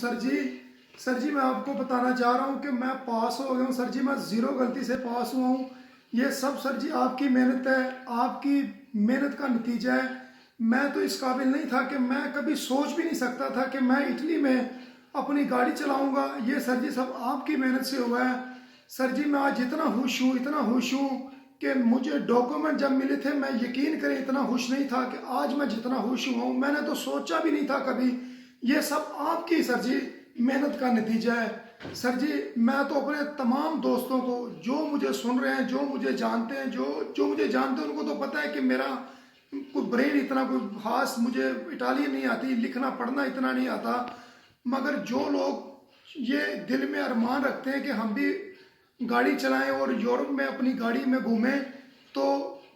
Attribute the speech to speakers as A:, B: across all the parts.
A: Sir जी मैं आपको बताना चाह रहा हूँ कि मैं पास हो गया हूँ सर जी। मैं ज़ीरो गलती से पास हुआ हूँ। ये सब सर जी आपकी मेहनत है, आपकी मेहनत का नतीजा है। मैं तो इस काबिल नहीं था कि मैं कभी सोच भी नहीं सकता था कि मैं इटली में अपनी गाड़ी चलाऊंगा। ये सर जी सब आपकी मेहनत से हुआ है। सर जी मैं आज इतना खुश हूँ कि मुझे डॉक्यूमेंट जब मिले थे, मैं यकीन करें इतना खुश नहीं था कि आज मैं जितना खुश हुआ हूँ। मैंने तो सोचा भी नहीं था कभी। ये सब आपकी सर जी मेहनत का नतीजा है। सर जी मैं तो अपने तमाम दोस्तों को, जो मुझे सुन रहे हैं, जो मुझे जानते हैं, जो मुझे जानते हैं, उनको तो पता है कि मेरा कोई ब्रेन इतना कोई खास, मुझे इटालियन नहीं आती, लिखना पढ़ना इतना नहीं आता। मगर जो लोग ये दिल में अरमान रखते हैं कि हम भी गाड़ी चलाएं और यूरोप में अपनी गाड़ी में घूमें, तो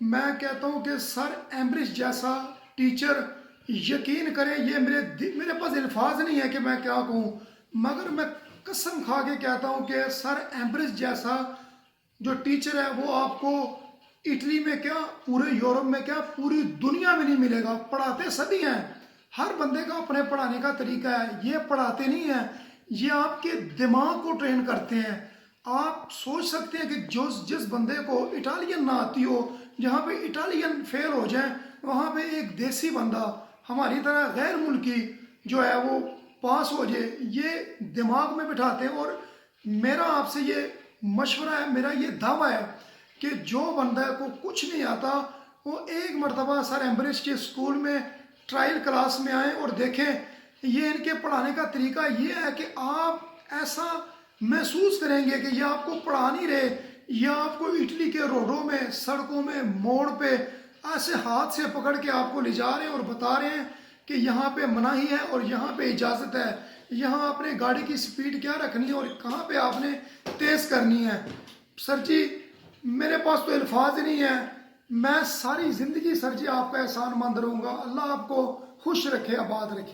A: मैं कहता हूं कि सर एम्ब्रिश जैसा टीचर, यकीन करें ये मेरे पास अल्फाज नहीं है कि मैं क्या कहूं, मगर मैं कसम खा के कहता हूं कि सर एम्ब्रिश जैसा जो टीचर है वो आपको इटली में क्या, पूरे यूरोप में क्या, पूरी दुनिया में नहीं मिलेगा। पढ़ाते सभी हैं, हर बंदे का अपने पढ़ाने का तरीका है। ये पढ़ाते नहीं है, ये आपके दिमाग को ट्रेन करते हैं। आप सोच सकते हैं कि जो जिस बंदे को इटालियन ना आती हो, जहाँ पे इटालियन फेल हो जाए, वहाँ पे एक देसी बंदा हमारी तरह गैर मुल्की जो है वो पास हो जाए, ये दिमाग में बिठाते हैं। और मेरा आपसे ये मशवरा है, मेरा ये दावा है कि जो बंदा को कुछ नहीं आता वो एक मरतबा सर एम्ब्रिश के स्कूल में ट्रायल क्लास में आए और देखें। ये इनके पढ़ाने का तरीका ये है कि आप ऐसा महसूस करेंगे कि ये आपको पढ़ा नहीं रहे, ये आपको इटली के रोडों में, सड़कों में, मोड़ पे ऐसे हाथ से पकड़ के आपको ले जा रहे हैं और बता रहे हैं कि यहाँ पे मनाही है और यहाँ पे इजाज़त है, यहाँ आपने गाड़ी की स्पीड क्या रखनी है और कहाँ पे आपने तेज़ करनी है। सर जी मेरे पास तो अल्फाज नहीं है। मैं सारी ज़िंदगी सर जी आपका एहसान मंद रहूँगा। अल्लाह आपको खुश रखे, आबाद रखे।